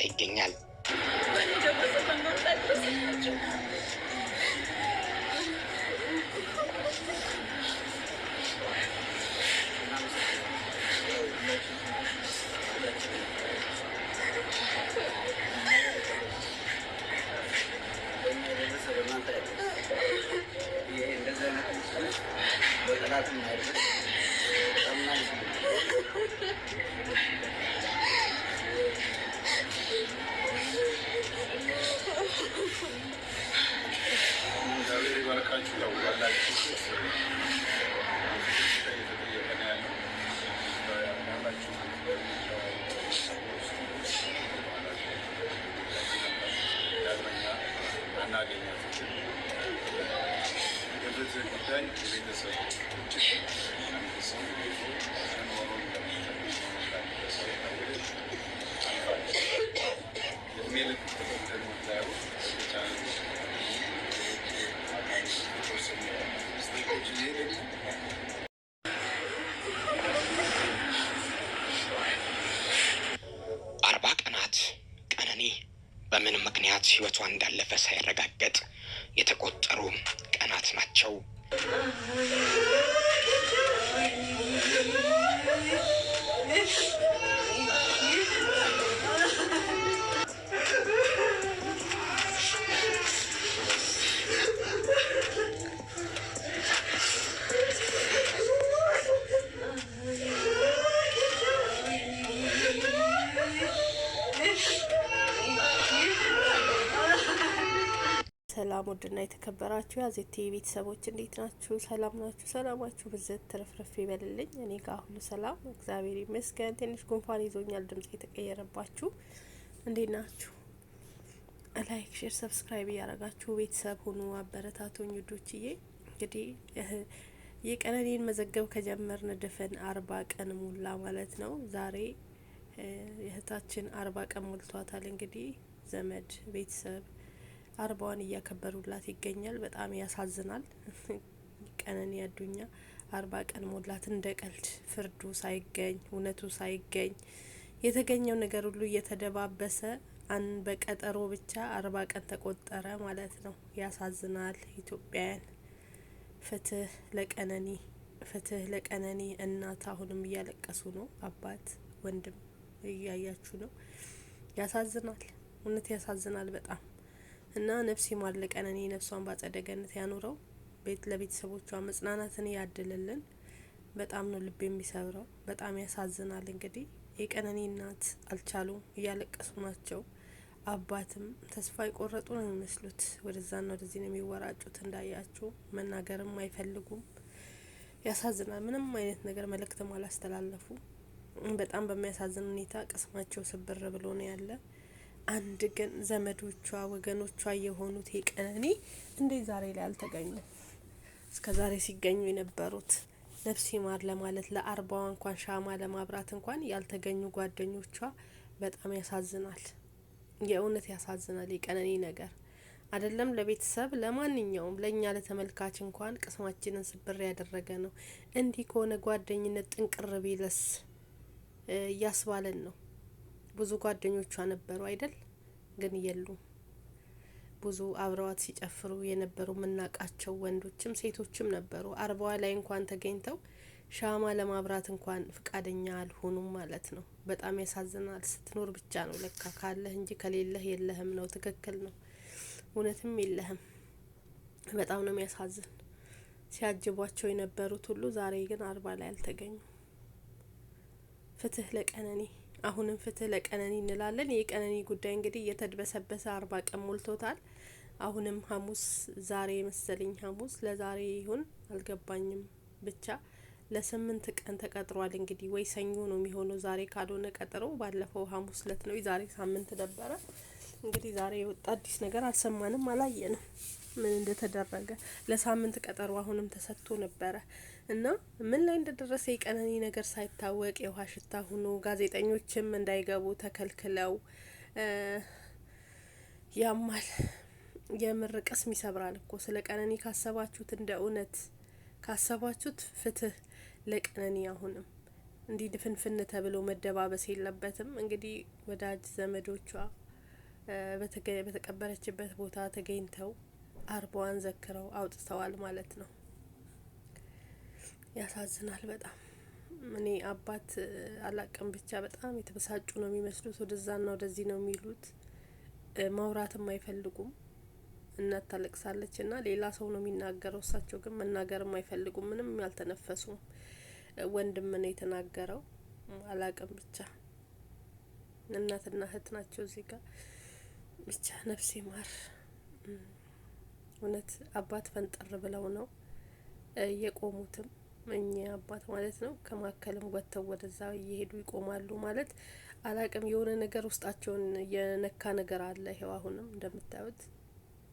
ይገኛል። በምን ምክንያት ህይወቷ እንዳለፈ ሳይረጋገጥ የተቆጠሩ ቀናት ናቸው። ሰላም ውድና የተከበራችሁ ያዜቴ ቤተሰቦች እንዴት ናችሁ? ሰላም ናችሁ? ሰላማችሁ ብዝት ትርፍርፍ ይበልልኝ። እኔ ጋር ሁሉ ሰላም እግዚአብሔር ይመስገን። ትንሽ ጉንፋን ይዞኛል፣ ድምጽ የተቀየረባችሁ እንዴት ናችሁ? ላይክ፣ ሼር፣ ሰብስክራይብ እያረጋችሁ ቤተሰብ ሁኑ፣ አበረታቱኝ ውዶችዬ። እንግዲህ የቀነኒን መዘገብ ከጀመርን ድፍን 40 ቀን ሞላ ማለት ነው። ዛሬ እህታችን 40 ቀን ሞልቷታል። እንግዲህ ዘመድ ቤተሰብ 40ዋን እያከበሩላት ይገኛል። በጣም ያሳዝናል። ቀነኒ አዱኛ 40 ቀን ሞላት። እንደ ቀልድ ፍርዱ ሳይገኝ እውነቱ ሳይገኝ የተገኘው ነገር ሁሉ እየተደባበሰ በቀጠሮ ብቻ 40 ቀን ተቆጠረ ማለት ነው። ያሳዝናል። ኢትዮጵያውያን ፍትህ ለቀነኒ፣ ፍትህ ለቀነኒ። እናት አሁንም እያለቀሱ ነው። አባት ወንድም እያያችሁ ነው። ያሳዝናል። እውነት ያሳዝናል በጣም እና ነፍስ ይማር ለቀነኒ፣ ነፍሷን ባጸደ ገነት ያኑረው። ለቤተሰቦቿ መጽናናትን ያድልልን። በጣም ነው ልብ የሚሰብረው። በጣም ያሳዝናል። እንግዲህ የቀነኒ እናት አልቻሉም፣ እያለቀሱ ናቸው። አባትም ተስፋ የቆረጡ ነው የሚመስሉት። ወደዛና ወደዚህ ነው የሚወራጩት። እንዳያችሁ መናገርም አይፈልጉም። ያሳዝናል። ምንም አይነት ነገር መልእክትም አላስተላለፉ። በጣም በሚያሳዝን ሁኔታ ቅስማቸው ስብር ብሎ ነው ያለ። አንድ ግን ዘመዶቿ ወገኖቿ የሆኑት የቀነኒ እንዴት ዛሬ ላይ አልተገኙ? እስከ ዛሬ ሲገኙ የነበሩት ነፍስ ይማር ለማለት ለ40ዋ እንኳን ሻማ ለማብራት እንኳን ያልተገኙ ጓደኞቿ በጣም ያሳዝናል። የእውነት ያሳዝናል። የቀነኒ ነገር አይደለም ለቤተሰብ ለማንኛውም ለኛ ለተመልካች እንኳን ቅስማችንን ስብር ያደረገ ነው። እንዲህ ከሆነ ጓደኝነት ጥንቅር ቢለስ እያስባለን ነው። ብዙ ጓደኞቿ ነበሩ አይደል? ግን የሉም። ብዙ አብረዋት ሲጨፍሩ የነበሩ የምናውቃቸው ወንዶችም ሴቶችም ነበሩ። 40ዋ ላይ እንኳን ተገኝተው ሻማ ለማብራት እንኳን ፍቃደኛ አልሆኑም ማለት ነው። በጣም ያሳዝናል። ስትኖር ብቻ ነው ለካ፣ ካለህ እንጂ ከሌለህ የለህም ነው። ትክክል ነው። እውነትም የለህም። በጣም ነው የሚያሳዝን። ሲያጅቧቸው የነበሩት ሁሉ ዛሬ ግን 40 ላይ አልተገኙ። ፍትህ ለቀነኒ። አሁንም ፍትህ ለቀነኒ እንላለን። የቀነኒ ጉዳይ እንግዲህ እየተድበሰበሰ 40 ቀን ሞልቶታል። አሁንም ሐሙስ ዛሬ መሰለኝ ሐሙስ ለዛሬ ይሁን አልገባኝም፣ ብቻ ለ8 ቀን ተቀጥሯል። እንግዲህ ወይ ሰኞ ነው የሚሆነው ዛሬ ካልሆነ ቀጠሮ። ባለፈው ሐሙስ ለት ነው፣ ዛሬ ሳምንት ነበረ። እንግዲህ ዛሬ የወጣ አዲስ ነገር አልሰማንም፣ አላየንም ምን እንደተደረገ። ለሳምንት ቀጠሮ አሁንም ተሰጥቶ ነበረ እና ምን ላይ እንደደረሰ የቀነኒ ነገር ሳይታወቅ የውሃ ሽታ ሆኖ ጋዜጠኞችም እንዳይገቡ ተከልክለው ያማል። የምር ቅስም ይሰብራል እኮ። ስለ ቀነኒ ካሰባችሁት፣ እንደ እውነት ካሰባችሁት ፍትህ ለቀነኒ። አሁንም እንዲህ ድፍንፍን ተብሎ መደባበስ የለበትም። እንግዲህ ወዳጅ ዘመዶቿ በተቀበረችበት ቦታ ተገኝተው አርባዋን ዘክረው አውጥተዋል ማለት ነው። ያሳዝናል በጣም። እኔ አባት አላቅም ብቻ በጣም የተበሳጩ ነው የሚመስሉት። ወደዛና ወደዚህ ነው የሚሉት። ማውራትም አይፈልጉም። እናት ታለቅሳለች እና ሌላ ሰው ነው የሚናገረው። እሳቸው ግን መናገርም አይፈልጉም። ምንም ያልተነፈሱም። ወንድም ነው የተናገረው። አላቅም ብቻ እናትና እህት ናቸው እዚህ ጋር። ብቻ ነፍሴ ማር። እውነት አባት ፈንጠር ብለው ነው የቆሙትም። እኚህ አባት ማለት ነው ከማከልም ወጥተው ወደዛ እየሄዱ ይቆማሉ ማለት አላቅም። የሆነ ነገር ውስጣቸውን የነካ ነገር አለ። ይኸው አሁንም እንደምታዩት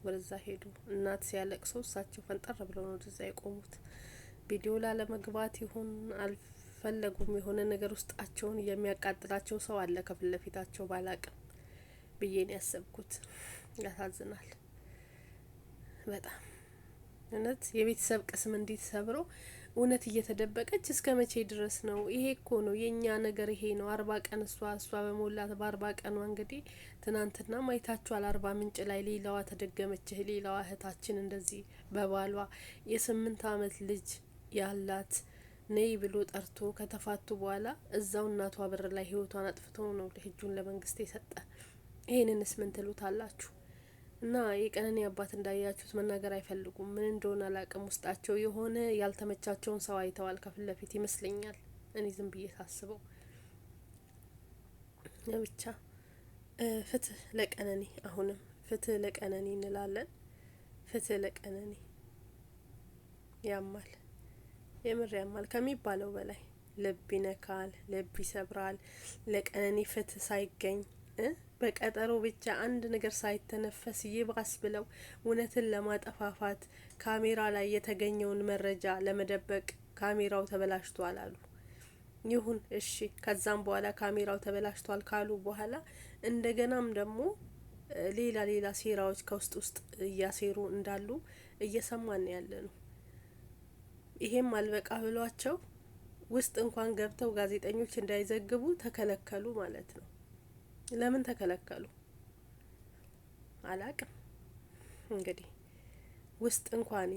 ወደዛ ሄዱ። እናት ሲያለቅሱ እሳቸው ፈንጠር ብለው ነው ወደዛ የቆሙት። ቪዲዮ ላለመግባት ይሁን አልፈለጉም። የሆነ ነገር ውስጣቸውን የሚያቃጥላቸው ሰው አለ ከፊት ለፊታቸው ባላቅም ብዬ ነው ያሰብኩት። ያሳዝናል በጣም እውነት። የቤተሰብ ቅስም እንዴት ሰብሮ እውነት እየተደበቀች እስከ መቼ ድረስ ነው? ይሄ እኮ ነው የእኛ ነገር፣ ይሄ ነው 40 ቀን እሷ በሞላት በ40 ቀኗ እንግዲህ ትናንትና ማይታችኋል። 40 ምንጭ ላይ ሌላዋ ተደገመች። ሌላዋ እህታችን እንደዚህ በባሏ የ8 አመት ልጅ ያላት ነይ ብሎ ጠርቶ ከተፋቱ በኋላ እዛው እናቷ በር ላይ ህይወቷን አጥፍቶ ነው እጁን ለመንግስት የሰጠ። ይሄንንስ ምን ትሉታላችሁ? እና የቀነኒ አባት እንዳያችሁት መናገር አይፈልጉም። ምን እንደሆነ አላቅም። ውስጣቸው የሆነ ያልተመቻቸውን ሰው አይተዋል ከፊት ለፊት ይመስለኛል። እኔ ዝም ብዬ ሳስበው ብቻ ፍትህ ለቀነኒ፣ አሁንም ፍትህ ለቀነኒ እንላለን። ፍትህ ለቀነኒ። ያማል፣ የምር ያማል ከሚባለው በላይ ልብ ይነካል፣ ልብ ይሰብራል። ለቀነኒ ፍትህ ሳይገኝ በቀጠሮ ብቻ አንድ ነገር ሳይተነፈስ ይባስ ብለው እውነትን ለማጠፋፋት ካሜራ ላይ የተገኘውን መረጃ ለመደበቅ ካሜራው ተበላሽቷል አሉ። ይሁን እሺ። ከዛም በኋላ ካሜራው ተበላሽቷል ካሉ በኋላ እንደገናም ደግሞ ሌላ ሴራዎች ከውስጥ እያሴሩ እንዳሉ እየሰማን ያለ ነው። ይሄም አልበቃ ብሏቸው ውስጥ እንኳን ገብተው ጋዜጠኞች እንዳይዘግቡ ተከለከሉ ማለት ነው። ለምን ተከለከሉ አላቅም። እንግዲህ ውስጥ እንኳን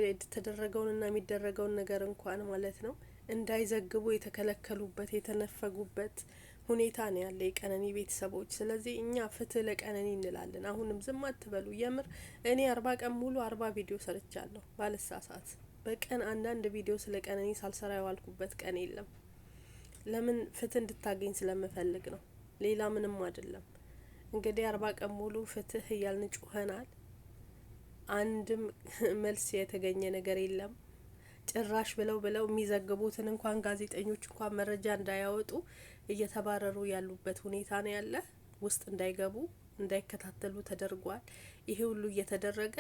የተደረገውንና የሚደረገውን ነገር እንኳን ማለት ነው እንዳይዘግቡ የተከለከሉበት የተነፈጉበት ሁኔታ ነው ያለ የቀነኒ ቤተሰቦች። ስለዚህ እኛ ፍትህ ለቀነኒ እንላለን። አሁንም ዝም አትበሉ። የምር እኔ 40 ቀን ሙሉ 40 ቪዲዮ ሰርቻለሁ ባልሳሳት። በቀን አንዳንድ ቪዲዮ ስለ ቀነኒ ሳልሰራ የዋልኩበት ቀን የለም። ለምን? ፍትህ እንድታገኝ ስለምፈልግ ነው። ሌላ ምንም አይደለም። እንግዲህ 40 ቀን ሙሉ ፍትህ እያልን ጩኸናል። አንድም መልስ የተገኘ ነገር የለም። ጭራሽ ብለው የሚዘግቡትን እንኳን ጋዜጠኞች እንኳን መረጃ እንዳያወጡ እየተባረሩ ያሉበት ሁኔታ ነው ያለ። ውስጥ እንዳይገቡ እንዳይከታተሉ ተደርጓል። ይሄ ሁሉ እየተደረገ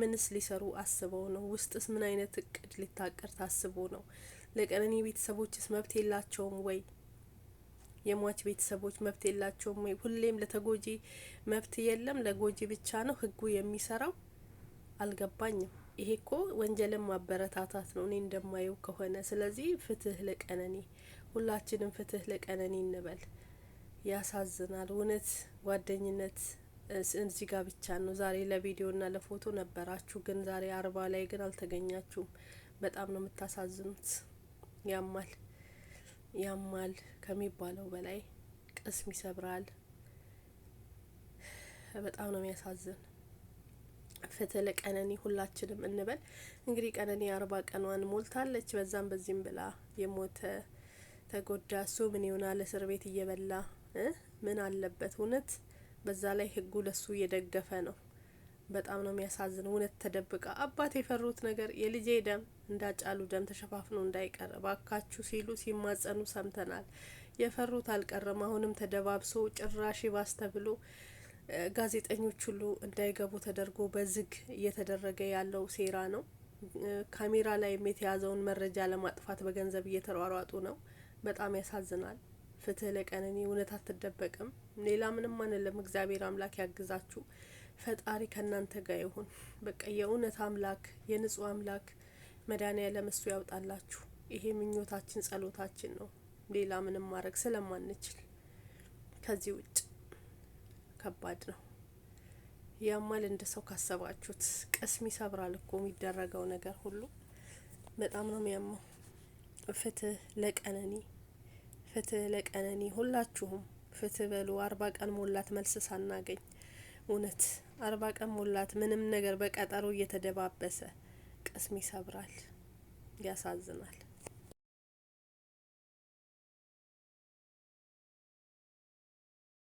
ምንስ ሊሰሩ አስበው ነው? ውስጥስ ምን አይነት እቅድ ሊታቀር ታስቦ ነው? ለቀነኒ ቤተሰቦችስ መብት የላቸውም ወይ? የሟች ቤተሰቦች መብት የላቸውም ወይ? ሁሌም ለተጎጂ መብት የለም፣ ለጎጂ ብቻ ነው ህጉ የሚሰራው። አልገባኝም። ይሄ እኮ ወንጀልን ማበረታታት ነው እኔ እንደማየው ከሆነ። ስለዚህ ፍትህ ለቀነኒ፣ ሁላችንም ፍትህ ለቀነኒ እንበል። ያሳዝናል እውነት። ጓደኝነት እዚህ ጋር ብቻ ነው። ዛሬ ለቪዲዮና ለፎቶ ነበራችሁ፣ ግን ዛሬ 40 ላይ ግን አልተገኛችሁም። በጣም ነው የምታሳዝኑት። ያማል ያማል ከሚባለው በላይ ቅስም ይሰብራል። በጣም ነው የሚያሳዝን። ፍትህ ለቀነኒ ሁላችንም እንበል። እንግዲህ ቀነኒ 40 ቀኗን ሞልታለች። በዛም በዚህም ብላ የሞተ ተጎዳ እሱ ምን ይሆናል? እስር ቤት እየበላ ምን አለበት እውነት። በዛ ላይ ህጉ ለሱ እየደገፈ ነው። በጣም ነው የሚያሳዝን። እውነት ተደብቃ አባት የፈሩት ነገር የልጄ ደም እንዳጫሉ ደም ተሸፋፍኖ እንዳይቀር ባካችሁ ሲሉ ሲማጸኑ ሰምተናል። የፈሩት አልቀረም። አሁንም ተደባብሶ ጭራሽ ባስ ተብሎ ጋዜጠኞች ሁሉ እንዳይገቡ ተደርጎ በዝግ እየተደረገ ያለው ሴራ ነው። ካሜራ ላይ የተያዘውን መረጃ ለማጥፋት በገንዘብ እየተሯሯጡ ነው። በጣም ያሳዝናል። ፍትህ ለቀነኒ። እውነት አትደበቅም። ሌላ ምንም አንልም። እግዚአብሔር አምላክ ያግዛችሁ። ፈጣሪ ከእናንተ ጋር ይሁን። በቃ የእውነት አምላክ የንጹህ አምላክ መድኃኒዓለም እሱ ያውጣላችሁ። ይሄ ምኞታችን ጸሎታችን ነው። ሌላ ምንም ማድረግ ስለማንችል ከዚህ ውጭ ከባድ ነው። ያማል እንደ ሰው ካሰባችሁት ቅስም ይሰብራል እኮ የሚደረገው ነገር ሁሉ በጣም ነው የሚያመው። ፍትህ ለቀነኒ፣ ፍትህ ለቀነኒ። ሁላችሁም ፍትህ በሉ። 40 ቀን ሞላት መልስ ሳናገኝ። እውነት 40 ቀን ሞላት። ምንም ነገር በቀጠሮ እየተደባበሰ ቅስም ይሰብራል፣ ያሳዝናል።